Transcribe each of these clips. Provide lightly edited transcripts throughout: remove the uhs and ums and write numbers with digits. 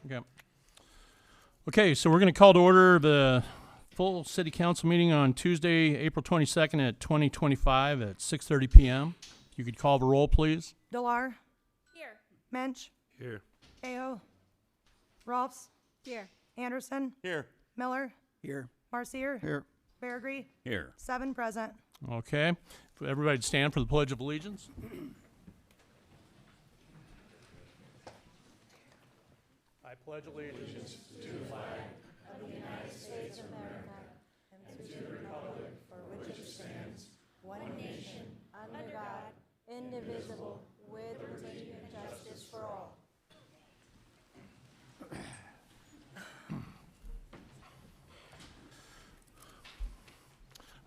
Okay. Okay, so we're going to call to order the full city council meeting on Tuesday, April 22nd at 2025 at 6:30 p.m. If you could call the roll, please. Delar. Here. Mensch. Here. Ayo. Rolfs. Here. Anderson. Here. Miller. Here. Marcier. Here. Beargree. Here. 7 present. Okay. For everybody to stand for the Pledge of Allegiance. I pledge allegiance. One nation, under God, indivisible, with liberty and justice for all.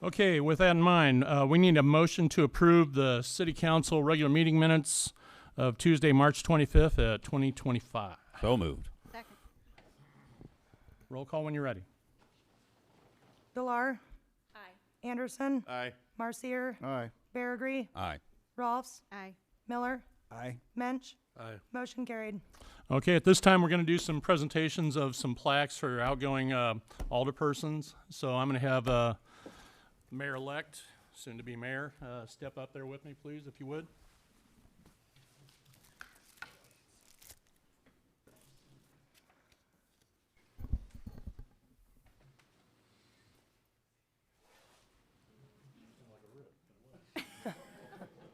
Okay, with that in mind, we need a motion to approve the city council regular meeting minutes of Tuesday, March 25th at 2025. So moved. Second. Roll call when you're ready. Delar. Aye. Anderson. Aye. Marcier. Aye. Beargree. Aye. Rolfs. Aye. Miller. Aye. Mensch. Aye. Motion carried. Okay, at this time, we're going to do some presentations of some plaques for outgoing alderpersons. So I'm going to have Mayor-elect, soon-to-be mayor, step up there with me, please, if you would.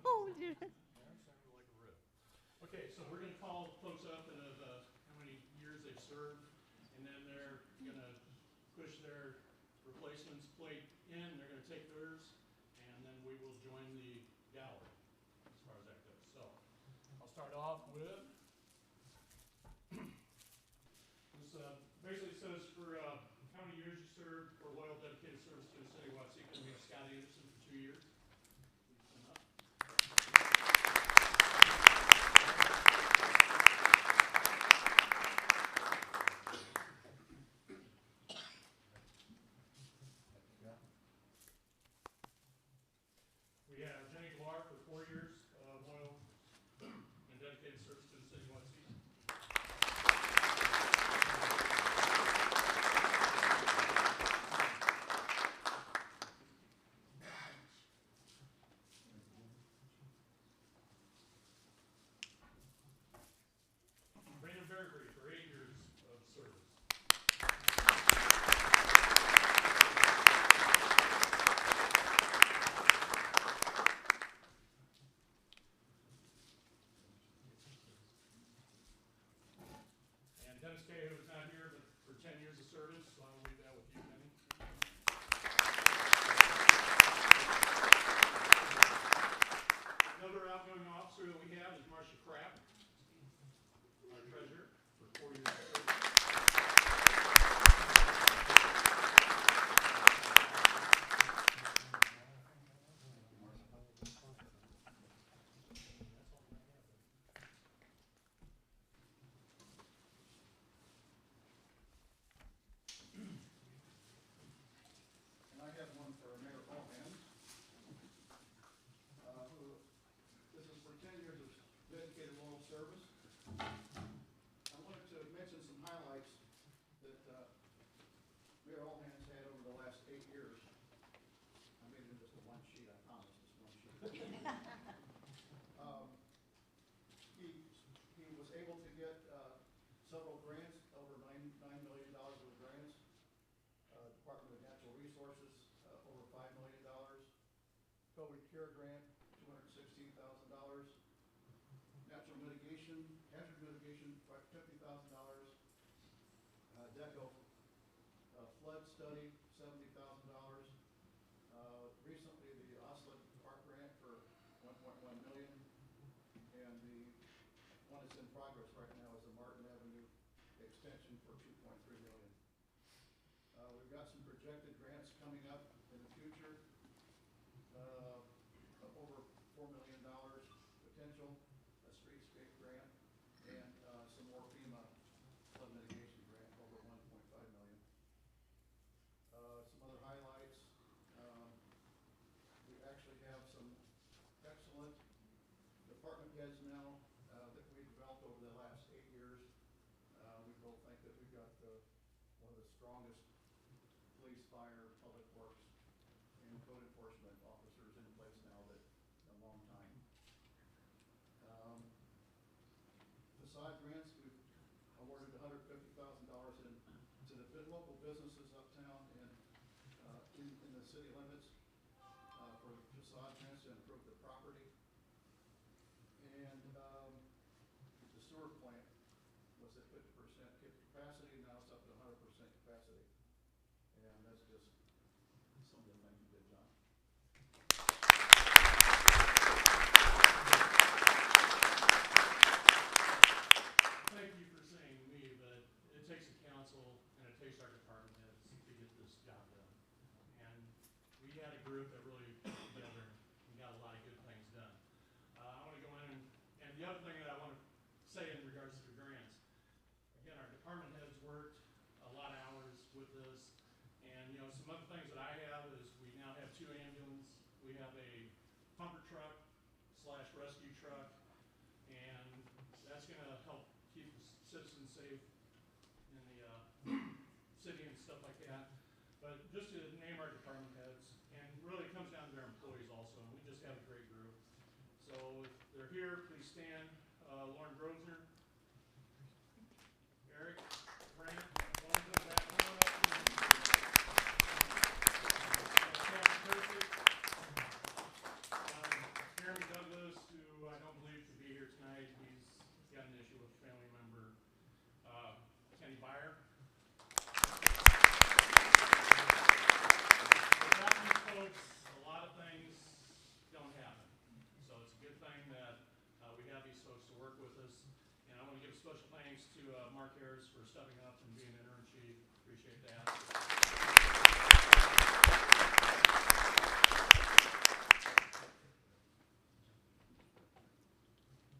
Oh, dear. Okay, so we're going to call folks up and how many years they've served, and then they're going to push their replacements plate in, they're going to take theirs, and then we will join the gallery as far as that goes. So I'll start off with this basically says for how many years you served for loyal, dedicated service to the city of Watsika. We have Scott Anderson for 2 years. We have Jenny Delar for 4 years of loyal and dedicated service to the city of Watsika. Brandon Beargree for 8 years of service. And Dennis Cahill is not here, but for 10 years of service, so I'll leave that with you, Denny. Another outgoing officer that we have is Marcia Krapp, our treasurer, for 4 years of service. And I have one for Mayor Bowman, this is for 10 years of dedicated loyal service. I wanted to mention some highlights that Mayor Allhan's had over the last 8 years. I made it just a one sheet, I promise, just one sheet. He was able to get several grants, over $9 million worth of grants. Department of Natural Resources, over $5 million. COVID Cure Grant, $216,000. Natural mitigation, hazard mitigation, $50,000. DECO flood study, $70,000. Recently, the Oslet Park Grant for $1.1 million. And the one that's in progress right now is the Martin Avenue extension for $2.3 million. We've got some projected grants coming up in the future, over $4 million potential, a streetscape grant, and some more FEMA flood mitigation grant, over $1.5 million. Some other highlights, we actually have some excellent department heads now that we've developed over the last 8 years. We've people think that we've got one of the strongest police, fire, public works, and code enforcement officers in place now that in a long time. Facade grants, we've awarded $150,000 to the local businesses uptown and in the city limits for facade grants to improve the property. And the sewer plant was at 50% capacity, now it's up to 100% capacity. And that's just some of the things you did, John. Thank you for saying me, but it takes a council and it takes our department heads to get this job done. And we had a group that really got together and got a lot of good things done. I want to go in and the other thing that I want to say in regards to the grants, again, our department heads worked a lot of hours with this. And, you know, some other things that I have is we now have 2 ambulances. We have a pumper truck / rescue truck. And that's going to help keep citizens safe in the city and stuff like that. But just to name our department heads, and really it comes down to their employees also, and we just have a great group. So if they're here, please stand. Lauren Grosner, Eric, Grant, Lauren, come back, Lauren up. Captain Percy, Jeremy Douglas, who I don't believe could be here tonight. He's got an issue with a family member. Kenny Byer. Without these folks, a lot of things don't happen. So it's a good thing that we have these folks to work with us. And I want to give special thanks to Mark Harris for stepping up and being interim chief. Appreciate that.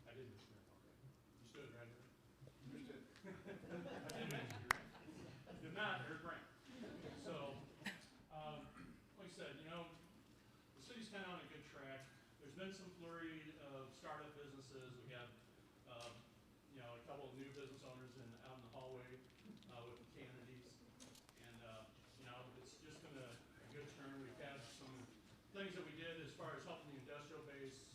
I did miss you. You stood right there. Understood. I did mention you, right? If not, there's Brent. So, like I said, you know, the city's kind of on a good track. There's been some flurry of startup businesses. We got, you know, a couple of new business owners out in the hallway with the Kennedys. And, you know, it's just been a good turn. We've had some things that we did as far as helping the industrial base,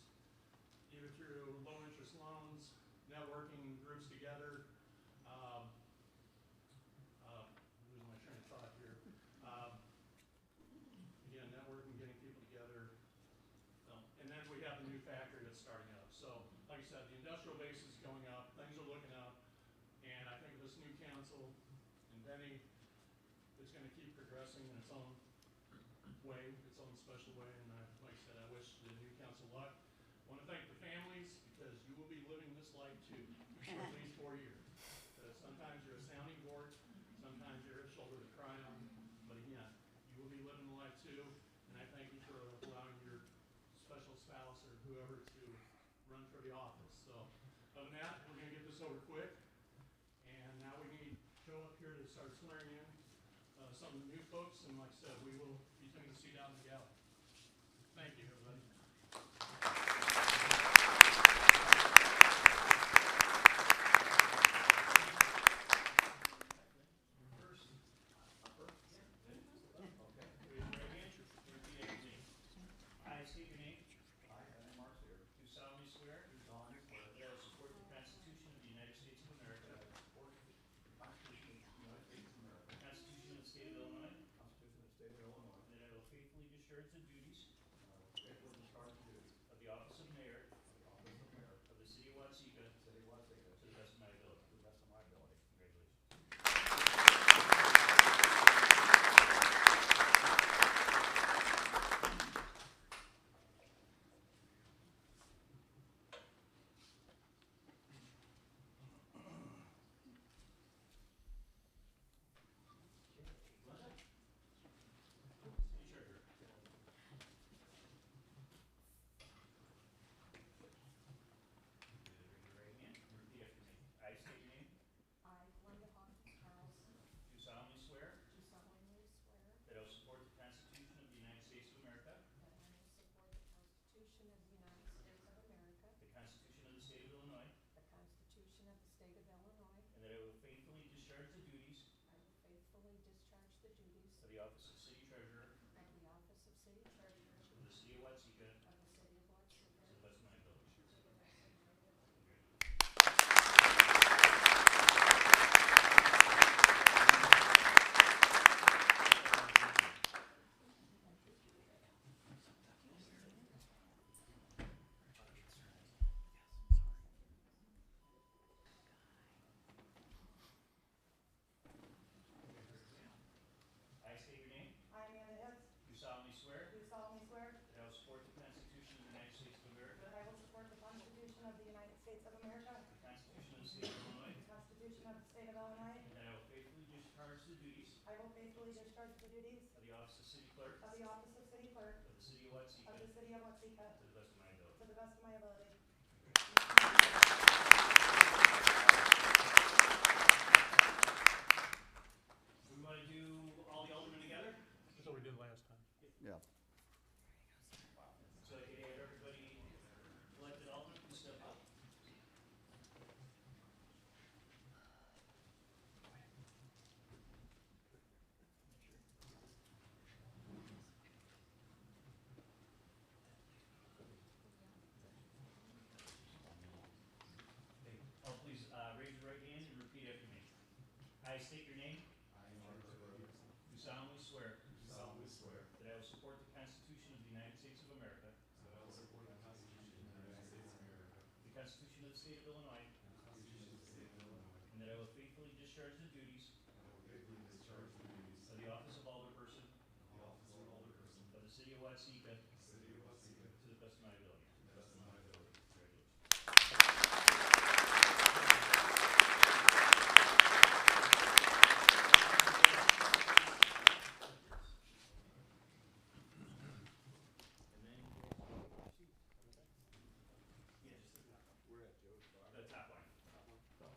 either through low interest loans, networking groups together. Losing my train of thought here. Again, networking, getting people together. And then we have the new factory that's starting up. So, like I said, the industrial base is going up. Things are looking up. And I think this new council and Benny is going to keep progressing in its own way, its own special way. And like I said, I wish the new council luck. I want to thank the families because you will be living this life too for at least 4 years. Sometimes you're a sounding board, sometimes you're a shoulder to cry on, but again, you will be living the life too. And I thank you for allowing your special spouse or whoever to run for the office. So other than that, we're going to get this over quick. And now we need Joe up here to start swearing in some of the new folks. And like I said, we will be taking a seat out in the gallery. Thank you, everybody. I state your name. I, Henry Marks here, Do solemnly swear do solemnly swear that I will support the Constitution of the United States of America, that I will support the Constitution of the United States of America, the Constitution of the State of Illinois, the Constitution of the State of Illinois, and that I will faithfully discharge the duties and I will faithfully discharge the duties of the office of mayor of the office of mayor of the city of Watseka of the city of Watseka to the best of my ability. to the best of my ability. Congratulations. Sure. of the office of city treasurer of the office of city treasurer of the city of Watseka of the city of Watseka to the best of my ability. to the best of my ability. I state your name. I, Amanda Hicks, Do solemnly swear do solemnly swear that I will support the Constitution of the United States of America, that I will support the Constitution of the United States of America, the Constitution of the State of Illinois, the Constitution of the State of Illinois. and that I will faithfully discharge the duties I will faithfully discharge the duties of the office of city clerk of the office of city clerk of the city of of Watseka the city of Watseka to the best of my ability. to the best of my ability. We want to do all the aldermen together? That's what we did last time. Yeah. So I can have everybody elected alderman can step up. Okay, please raise your right hand and repeat after me. I state your name. Do solemnly swear that I will support the Constitution of the United States of America, the Constitution of the State of Illinois, and that I will faithfully discharge the duties of the office of alderperson of the city of Watseka to the best of my ability. Congratulations. And then the top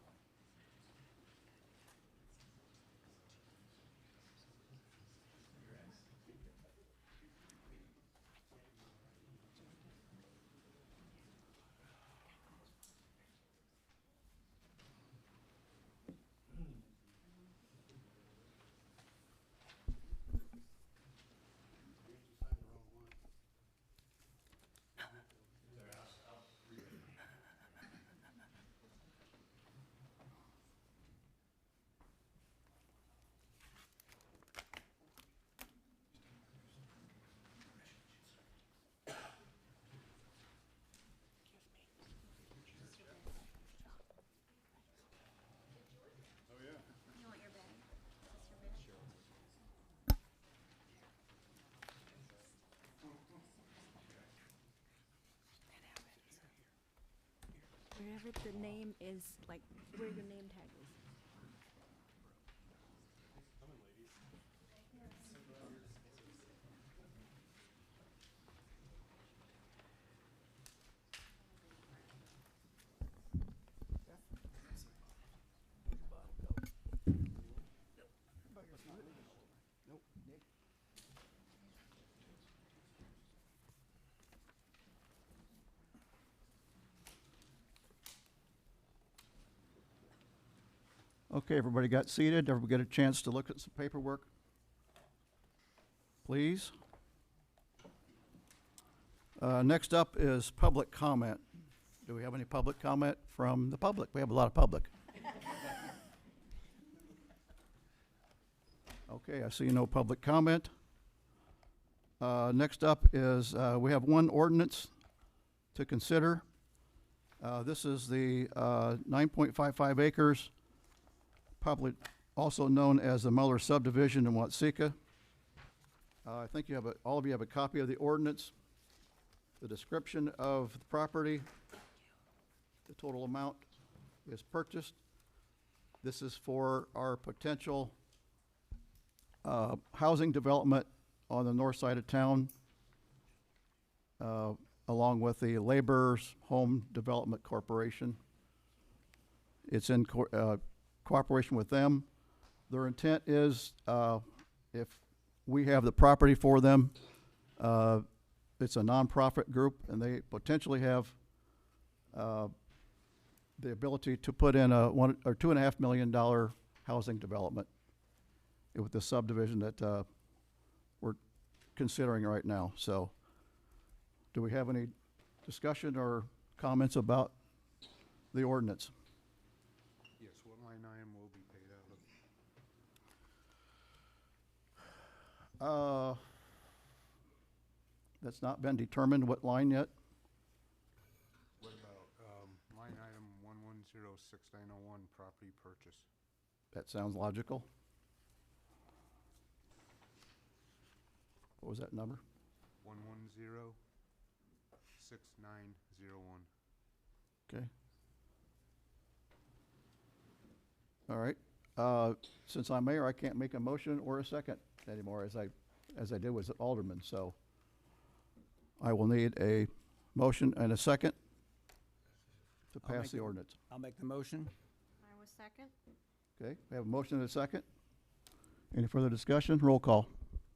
line. Sorry, I'll read it. You want your bag? Wherever the name is, like where your name tag is. Okay, everybody got seated? Everybody get a chance to look at some paperwork? Please. Next up is public comment. Do we have any public comment from the public? We have a lot of public. Okay, I see no public comment. Next up is, we have one ordinance to consider. This is the 9.55 acres, probably also known as the Muller subdivision in Watseka. I think you have all of you have a copy of the ordinance, the description of the property, the total amount is purchased. This is for our potential housing development on the north side of town, along with the Laborers Home Development Corporation. It's in cooperation with them. Their intent is, if we have the property for them, it's a nonprofit group, and they potentially have the ability to put in a $1 or $2.5 million housing development with the subdivision that considering right now. So do we have any discussion or comments about the ordinance? Yes, what line item will be paid out of? That's not been determined what line yet. What about, line item 1106-901, property purchase? That sounds logical. What was that number? 110-6901. Okay. All right. Since I'm mayor, I can't make a motion or a second anymore as I did with alderman. So I will need a motion and a second to I'll pass make the the- ordinance. I'll make the motion. I will second. Okay, we have a motion and a second. Any further discussion? Roll call.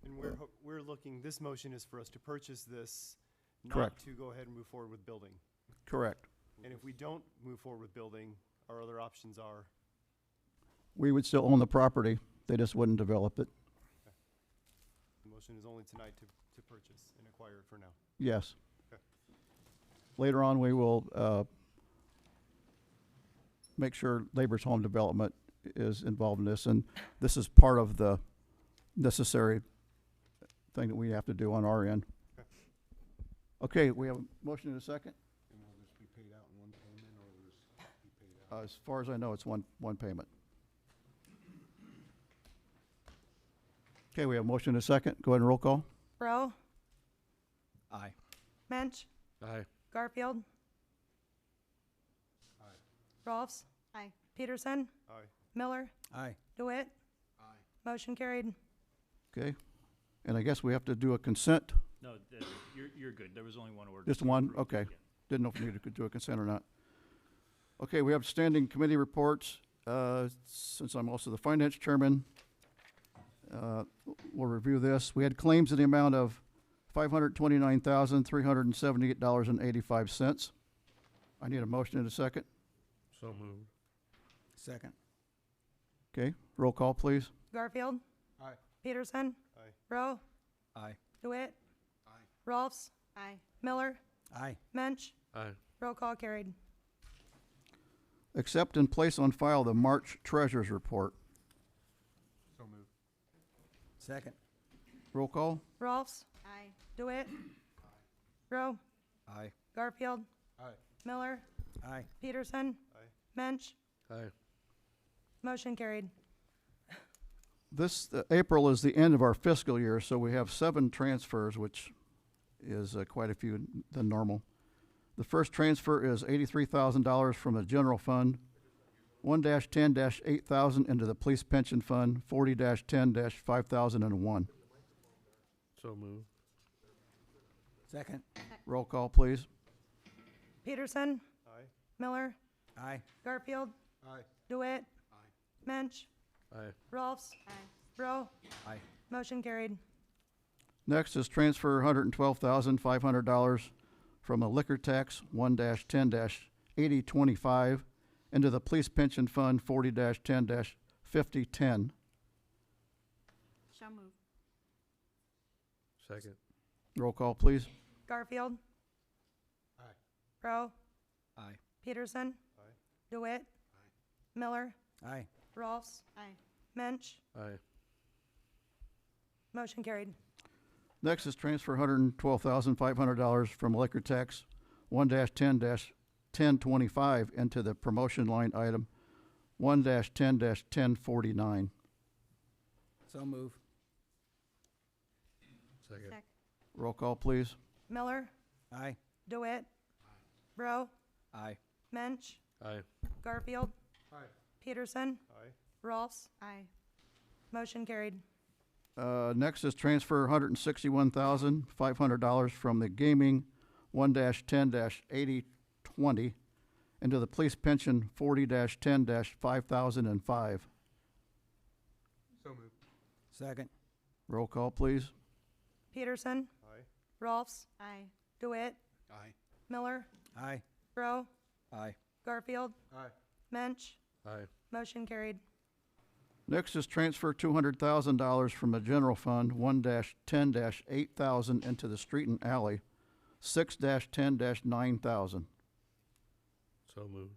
And we're looking, this motion is for us to purchase this, not Correct. to go ahead and move forward with building. Correct. And if we don't move forward with building, our other options are, We would still own the property. They just wouldn't develop it. the motion is only tonight to purchase and acquire it for now. Yes. Okay. Later on, we will make sure Labor's Home Development is involved in this, and this is part of the necessary thing that we have to do on our end. Okay, we have a motion and a second. And will this be paid out in one payment, or will this be paid out? As far as I know, it's one payment. Okay, we have a motion and a second. Go ahead and roll call. Rowe, Aye. Mensch, Aye. Garfield, Aye. Rolfs, Aye. Peterson, Aye. Miller, Aye. DeWitt. Aye. Motion carried. Okay, and I guess we have to do a consent. No, you're good. There was only one order. Just one? Okay. Didn't know if we needed to do a consent or not. Okay, we have standing committee reports. Since I'm also the finance chairman, we'll review this. We had claims in the amount of $529,378.85. I need a motion in a second. So moved. Second. Okay, roll call, please. Garfield, Aye. Peterson, Aye. Rowe, Aye. DeWitt, Aye. Rolfs, Aye. Miller, Aye. Mensch. Aye. Roll call carried. Accept and place on file the March treasurer's report. So moved. Second. Roll call. Rolfs, Aye. DeWitt, Rowe, Aye. Garfield, Aye. Miller, Aye. Peterson, Aye. Mensch. Aye. Motion carried. This, April is the end of our fiscal year, so we have 7 transfers, which is quite a few than normal. The first transfer is $83,000 from the general fund, 1-10-8,000 into the police pension fund, 40-10-5001. So moved. Second. Roll call, please. Peterson, Aye. Miller, Aye. Garfield, Aye. DeWitt, Aye. Mensch, Aye. Rolfs, Aye. Rowe. Aye. Motion carried. Next is transfer $112,500 from a liquor tax, 1-10-8025, into the police pension fund, 40-10-5010. So moved. Second. Roll call, please. Garfield, Aye. Rowe, Aye. Peterson, Aye. DeWitt, Miller, Aye. Rolfs, Aye. Mensch. Aye. Motion carried. Next is transfer $112,500 from liquor tax, 1-10-1025 into the promotion line item, 1-10-1049. So move. Second. Sec. Roll call, please. Miller, Aye. DeWitt, Rowe, Aye. Mensch, Aye. Garfield, Aye. Peterson, Aye. Rolfs. Aye. Motion carried. Next is transfer $161,500 from the gaming, 1-10-8020 into the police pension, 40-10-5005. So moved. Second. Roll call, please. Peterson, Aye. Rolfs, Aye. DeWitt, Aye. Miller, Aye. Rowe, Aye. Garfield, Aye. Mensch. Aye. Motion carried. Next is transfer $200,000 from the general fund 1-10-8,000 into the street and alley 6-10-9,000. So moved.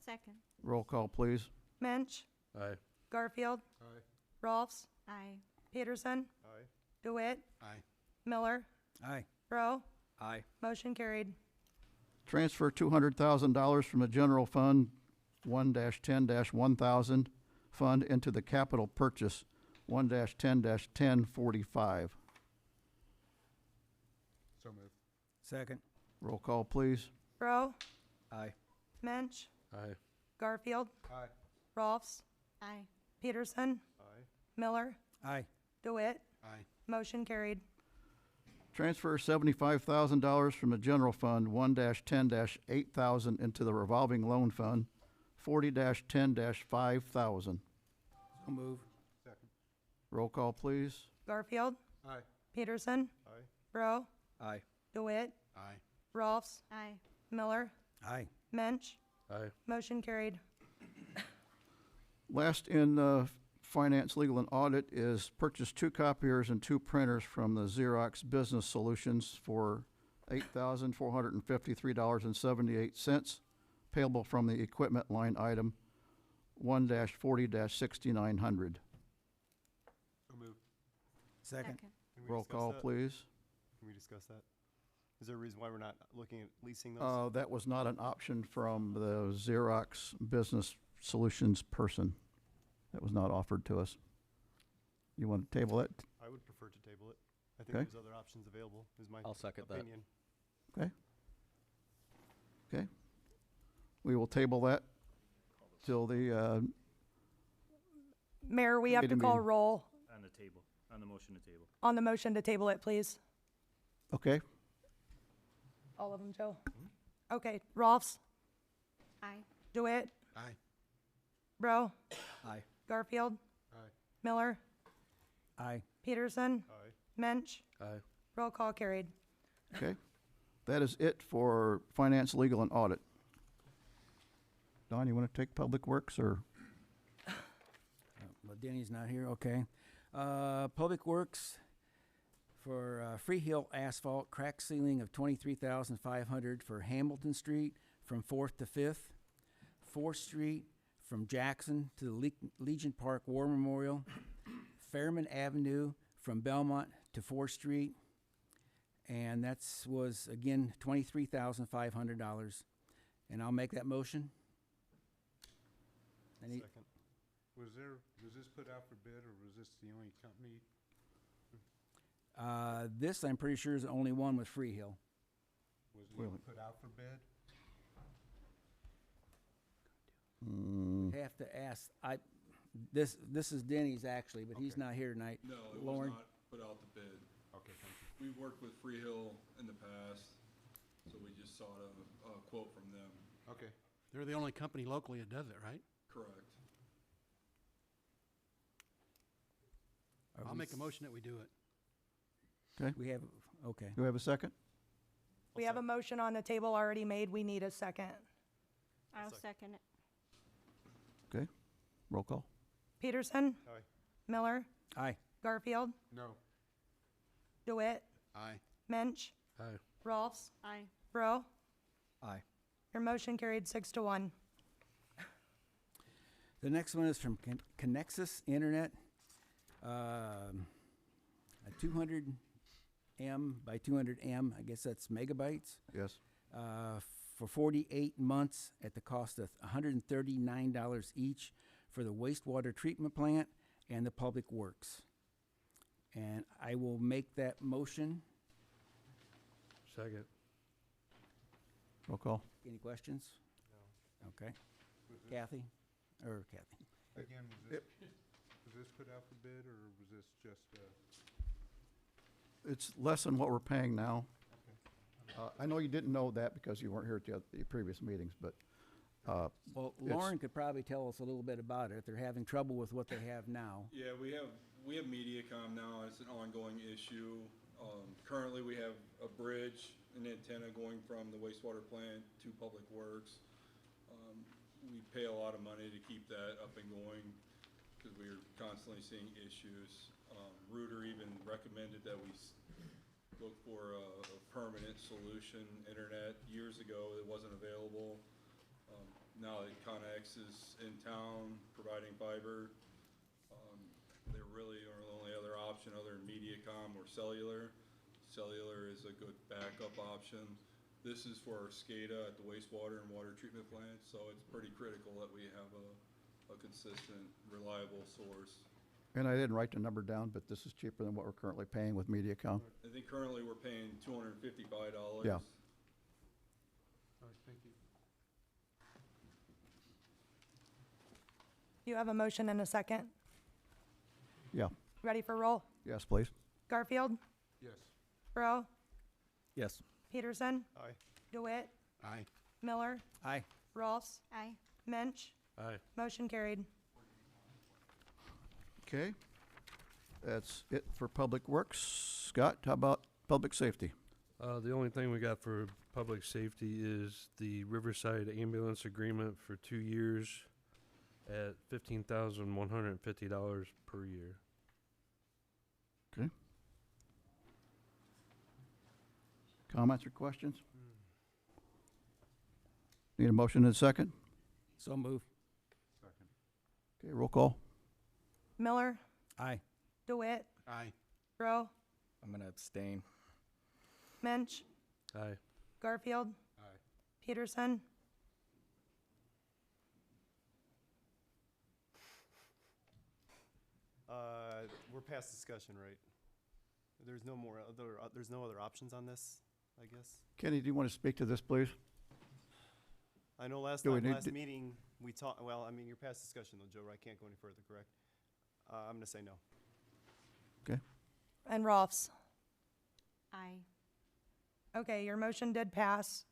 Second. Roll call, please. Mensch, Aye. Garfield, Aye. Rolfs, Aye. Peterson, Aye. DeWitt, Aye. Miller, Aye. Rowe. Aye. Motion carried. Transfer $200,000 from the general fund 1-10-1,000 fund into the capital purchase 1-10-1045. So moved. Second. Roll call, please. Rowe, Aye. Mensch, Aye. Garfield, Aye. Rolfs, Aye. Peterson, Aye. Miller, Aye. DeWitt. Aye. Motion carried. Transfer $75,000 from the general fund 1-10-8,000 into the revolving loan fund 40-10-5,000. So move. Second. Roll call, please. Garfield, Aye. Peterson, Aye. Rowe, Aye. DeWitt, Aye. Rolfs, Aye. Miller, Aye. Mensch. Aye. Motion carried. Last in finance, legal, and audit is purchase 2 copiers and 2 printers from the Xerox Business Solutions for $8,453.78, payable from the equipment line item 1-40-6900. So moved. Second. Can we Roll discuss call, that? please. Can we discuss that? Is there a reason why we're not looking at leasing those? That was not an option from the Xerox Business Solutions person. That was not offered to us. You want to table it? I would prefer to table it. I think Okay. there's other options available, is my I'll second that. opinion. Okay. We will table that till the, Mayor, we have to Committee call meeting. roll On the table, on the motion to table. on the motion to table it, please. okay? All of them, Joe? Okay, Rolfs, Aye. DeWitt, Aye. Rowe, Aye. Garfield, Aye. Miller, Aye. Peterson, Aye. Mensch. Aye. Roll call carried. Okay. That is it for finance, legal, and audit. Don, you want to take Public Works or? Well, Denny's not here, okay. Public Works for Free Hill Asphalt, crack sealing of $23,500 for Hamilton Street from 4th to 5th. 4th Street from Jackson to the Legion Park War Memorial. Fairman Avenue from Belmont to 4th Street. And that's was, again, $23,500. And I'll make that motion. Any, Second. Was this put out for bid, or was this the only company? this, I'm pretty sure, is the only one with Free Hill. Was it Really? put out for bid? Have to ask, this is Denny's actually, but he's Okay. not here tonight. No, it Lauren? was not put out the bid. Okay, thank you. We've worked with Free Hill in the past, so we just sought a quote from them. Okay. They're the only company locally that does it, right? Correct. Are I'll we make a motion that we do it. We have, okay. Do we have a second? We have a motion on the table already made. We need a second. I'll second it. Okay. Roll call. Peterson, Aye. Miller, Aye. Garfield, No. DeWitt, Aye. Mensch, Aye. Rolfs, Aye. Rowe. Aye. Your motion carried 6-1. The next one is from Connexus Internet. A 200 M by 200 M, I guess that's megabytes, Yes. for 48 months at the cost of $139 each for the wastewater treatment plant and the public works. And I will make that motion. Second. Roll call. Any questions? No. Okay. Kathy? Or Kathy? Again, was this put out for bid, or was this just, It's less than what we're paying now. I know you didn't know that because you weren't here at the previous meetings, but Well, It's- Lauren could probably tell us a little bit about it if they're having trouble with what they have now. Yeah, we have MediaCom now, it's an ongoing issue. Currently, we have a bridge, an antenna going from the wastewater plant to Public Works. We pay a lot of money to keep that up and going. because we were constantly seeing issues. Reuter even recommended that we look for a permanent solution. Internet, years ago, it wasn't available. Now that Connex is in town providing fiber, there really are the only other option other than Mediacom or cellular. Cellular is a good backup option. This is for our SCADA at the wastewater and water treatment plant, so it's pretty critical that we have a consistent, reliable source. And I didn't write the number down, but this is cheaper than what we're currently paying with Mediacom. I think currently we're paying $255. Yeah. All right, thank you. You have a motion and a second. Yeah. Ready for roll? Yes, please. Garfield, Yes. Burrow, Yes. Peterson, Aye. DeWitt, Aye. Miller, Aye. Rolfs, Aye. Mensch. Aye. Motion carried. Okay. That's it for Public Works. Scott, how about Public Safety? The only thing we got for public safety is the Riverside ambulance agreement for 2 years at $15,150 per year. Okay. Comments or questions? Need a motion and a second? So move. Okay, roll call. Miller, Aye. DeWitt, Aye. Burrow, I'm gonna abstain. Mensch, Aye. Garfield, Aye. Peterson, We're past discussion, right? There's no more other, there's no other options on this, I guess? Kenny, do you want to speak to this, please? I know last Do we time, need last to- meeting, we talked, well, I mean, you're past discussion though, Joe, I can't go any further, correct? I'm gonna say no. and Rolfs. Aye. Okay, your motion did pass.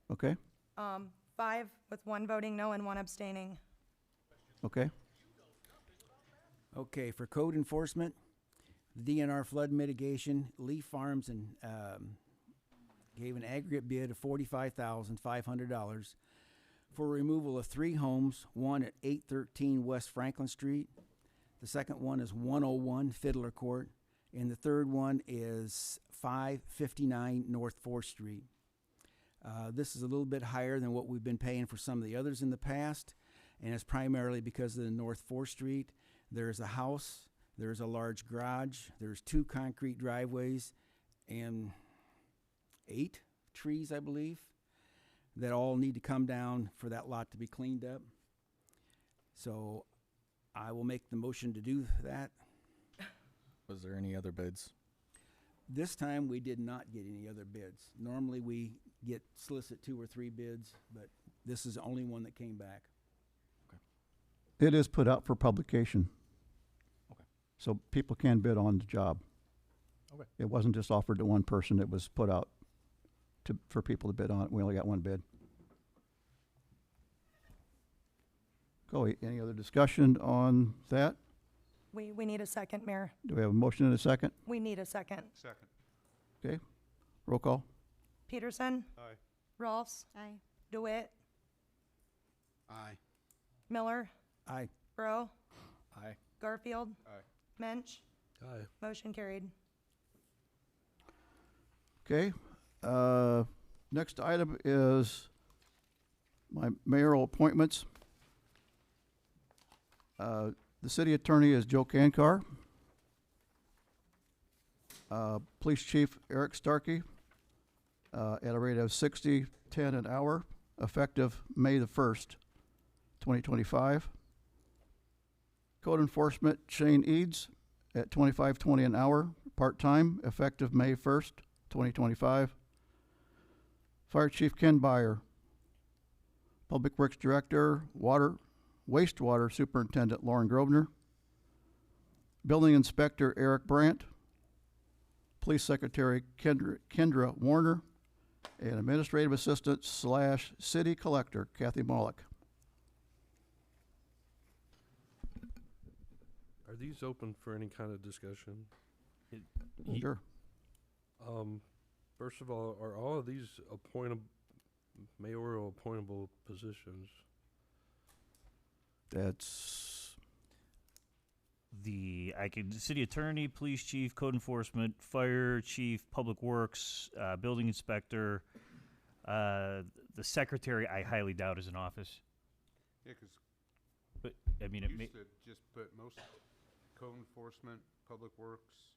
Okay, 5 with 1 voting no and 1 abstaining. okay. Okay, for code enforcement, DNR flood mitigation, Lee Farms and gave an aggregate bid of $45,500 for removal of 3 homes, one at 813 West Franklin Street. The second one is 101 Fiddler Court, and the third one is 559 North 4th Street. This is a little bit higher than what we've been paying for some of the others in the past, and it's primarily because of the North 4th Street. There's a house, there's a large garage, there's 2 concrete driveways, and 8 trees, I believe, that all need to come down for that lot to be cleaned up. So I will make the motion to do that. Was there any other bids? This time, we did not get any other bids. Normally, we solicit 2 or 3 bids, but this is the only one that came back. It is put out for publication. Okay. So people can bid on the job. Okay. It wasn't just offered to one person, it was put out for people to bid on it. We only got 1 bid. Any other discussion on that? We need a second, Mayor. Do we have a motion and a second? We need a second. Second. Okay, roll call. Peterson, Aye. Rolfs, Aye. DeWitt, Aye. Miller, Aye. Burrow, Aye. Garfield, Aye. Mensch. Aye. Motion carried. Okay, next item is my mayoral appointments. The city attorney is Joe Kankar. Police Chief Eric Starkey, at a rate of $60.10 an hour, effective May the 1st, 2025. Code Enforcement Shane Eads at $25.20 an hour, part-time, effective May 1st, 2025. Fire Chief Ken Byer. Public Works Director, Wastewater Superintendent Lauren Grosvenor. Building Inspector Eric Brandt. Police Secretary Kendra Warner. And Administrative Assistant / City Collector Kathy Mollick. Are these open for any kind of discussion? Sure. First of all, are all of these mayoral appointable positions? That's city attorney, police chief, code enforcement, fire chief, public works, building inspector. The secretary, I highly doubt is in office. Yeah, 'cause But, I mean, we it may, used to just put most code enforcement, public works,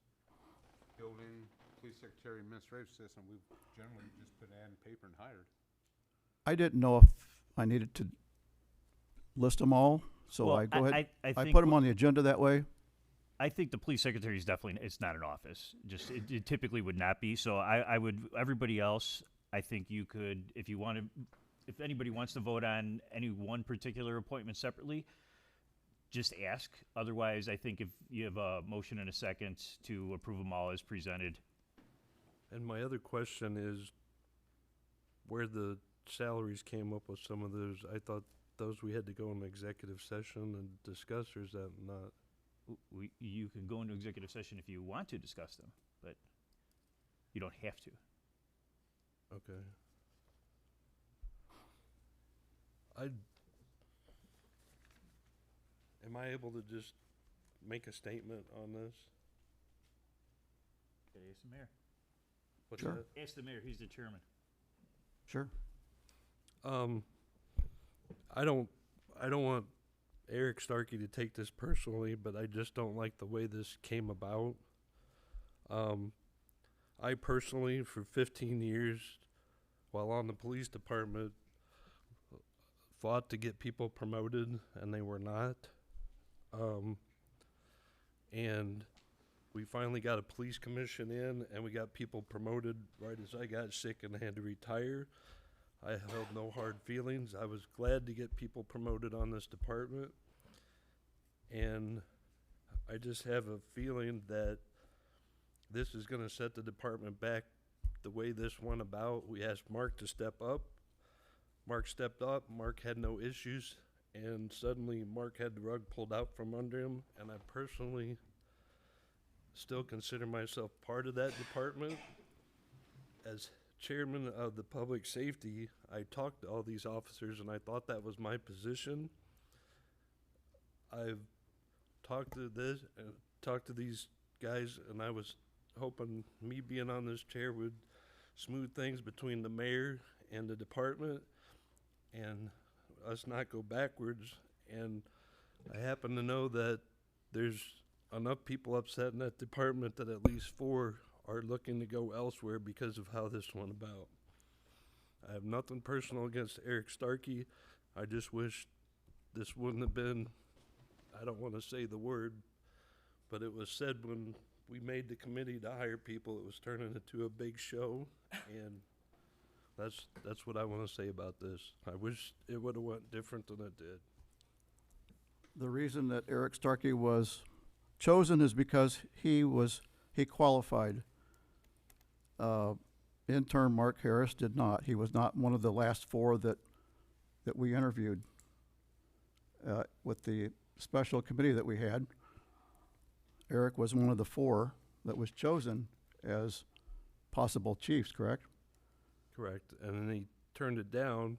building, police secretary, administrative assistant, we generally just put ad in paper and hired. I didn't know if I needed to list them all, so Well, I go ahead. I I think put them what- on the agenda that way. I think the police secretary is definitely, it's not an office. Just, it typically would not be. So I would, everybody else, I think you could, if you want to, if anybody wants to vote on any one particular appointment separately, just ask. Otherwise, I think if you have a motion and a second to approve them all as presented. And my other question is where the salaries came up with some of those. I thought those we had to go in executive session and discuss, or is that not? You can go into executive session if you want to discuss them, but you don't have to. Okay. Am I able to just make a statement on this? Okay, ask the mayor. What's Sure. that? Ask the mayor, he's the chairman. Sure. I don't want Eric Starkey to take this personally, but I just don't like the way this came about. I personally, for 15 years, while on the police department, fought to get people promoted, and they were not. And we finally got a police commission in, and we got people promoted right as I got sick and had to retire. I held no hard feelings. I was glad to get people promoted on this department. And I just have a feeling that this is going to set the department back the way this went about. We asked Mark to step up. Mark stepped up. Mark had no issues. And suddenly Mark had the rug pulled out from under him. And I personally still consider myself part of that department. As chairman of the public safety, I talked to all these officers, and I thought that was my position. I've talked to these guys, and I was hoping me being on this chair would smooth things between the mayor and the department and us not go backwards. And I happen to know that there's enough people upset in that department that at least 4 are looking to go elsewhere because of how this went about. I have nothing personal against Eric Starkey. I just wish this wouldn't have been, I don't want to say the word, but it was said when we made the committee to hire people, it was turning into a big show, and that's what I want to say about this. I wish it would have went different than it did. The reason that Eric Starkey was chosen is because he qualified. Intern Mark Harris did not. He was not one of the last 4 that we interviewed with the special committee that we had. Eric was one of the 4 that was chosen as possible chiefs, correct? Correct. And then he turned it down,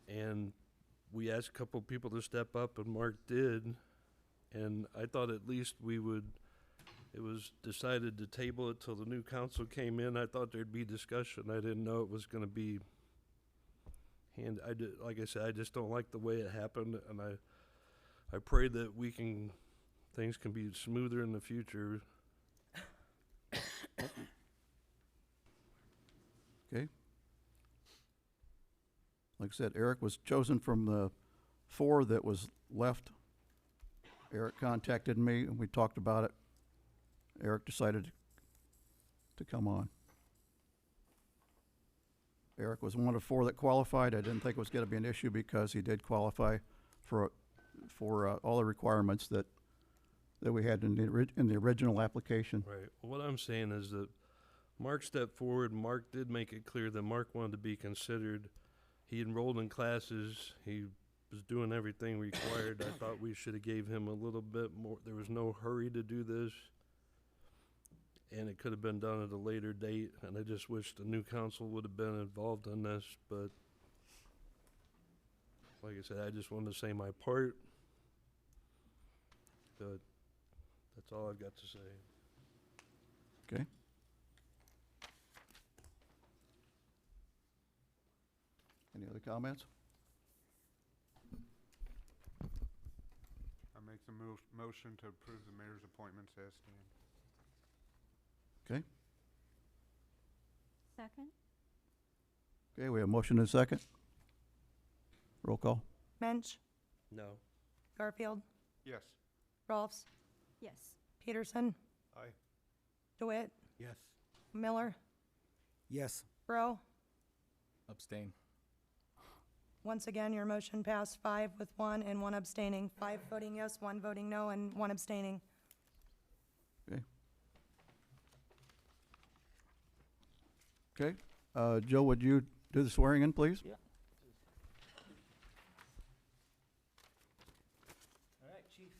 and we asked a couple people to step up, and Mark did. And I thought at least it was decided to table it till the new council came in. I thought there'd be discussion. I didn't know it was going to be like I said, I just don't like the way it happened, and I pray that things can be smoother in the future. Okay. Like I said, Eric was chosen from the 4 that was left. Eric contacted me, and we talked about it. Eric decided to come on. Eric was one of 4 that qualified. I didn't think it was going to be an issue because he did qualify for all the requirements that we had in the original application. Right. What I'm saying is that Mark stepped forward. Mark did make it clear that Mark wanted to be considered. He enrolled in classes. He was doing everything required. I thought we should have gave him a little bit more. There was no hurry to do this, and it could have been done at a later date, and I just wish the new council would have been involved in this, but like I said, I just wanted to say my part. But That's all I've got to say. Okay. Any other comments? I make the motion to approve the mayor's appointments as stand. Okay. Second? Okay, we have a motion and a second. Roll call. Mensch, No. Garfield, Yes. Rolfs, Yes. Peterson, Aye. DeWitt, Yes. Miller, Yes. Rowe. Abstain. Once again, your motion passed 5 with 1 and 1 abstaining. 5 voting yes, 1 voting no, and 1 abstaining. Okay. Okay. Joe, would you do the swearing in, please? Yeah. All right, Chief.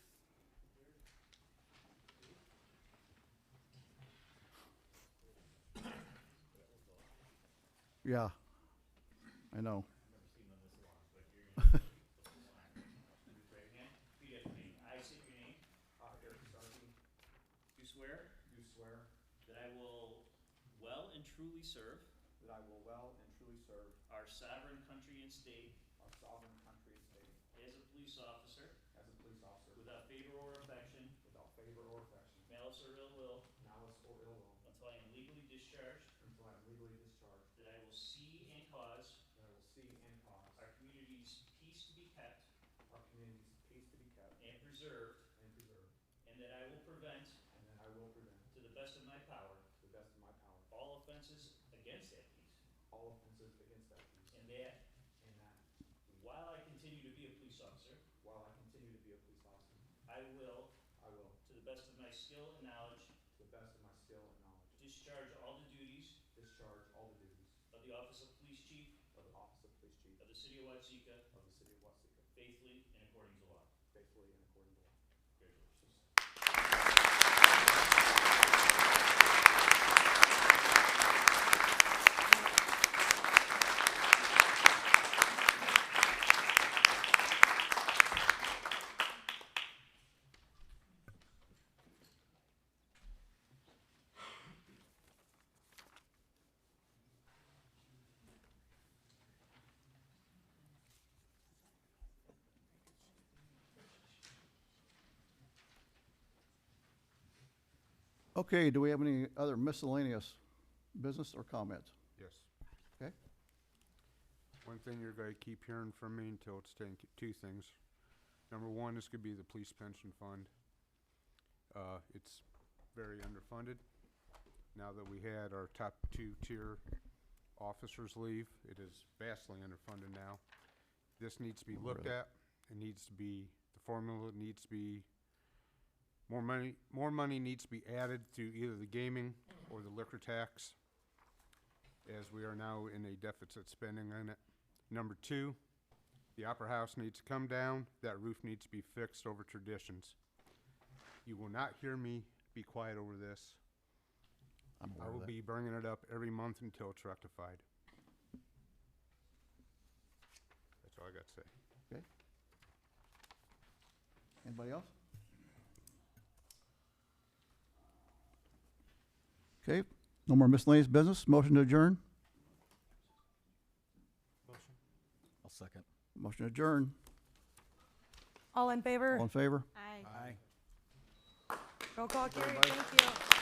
Yeah. I know. Right hand, repeat after me. I state your name. Eric Starkey. Do swear. Do swear That I will well and truly serve that I will well and truly serve our sovereign country and state our sovereign country and state as a police officer as a police officer without favor or affection, without favor or affection, malice or ill will, malice or ill will, until I am legally discharged. until I am legally discharged, That I will see and cause that I will see and cause our community's peace to be kept our community's peace to be kept and preserved, and preserved, and that I will prevent, and that I will prevent, to the best of my power, to the best of my power, all offenses against that peace, all offenses against that peace, and that and that while I continue to be a police officer, while I continue to be a police officer, I will, I will, to the best of my skill and knowledge, to the best of my skill and knowledge, discharge all the duties discharge all the duties of the office of police chief of the office of police chief of the city of Watsika of the city of Watsika, faithfully and according to law. faithfully and according to law. Congratulations. Okay, do we have any other miscellaneous business or comments? Yes. Okay. One thing you're gonna keep hearing from me until it's taken, two things. Number one, this could be the police pension fund. It's very underfunded. Now that we had our top 2-tier officers leave, it is vastly underfunded now. This needs to be looked at. It needs to be, the formula needs to be, more money needs to be added to either the gaming or the liquor tax, as we are now in a deficit spending on it. Number two, the Opera House needs to come down. That roof needs to be fixed over traditions. You will not hear me be quiet over this. I will be bringing it up every month until it's rectified. That's all I got to say. Okay. Anybody else? Okay, no more miscellaneous business. Motion to adjourn. Motion. I'll second. Motion to adjourn. All in favor? All in favor? Aye. Aye. Roll call carried. Thank you.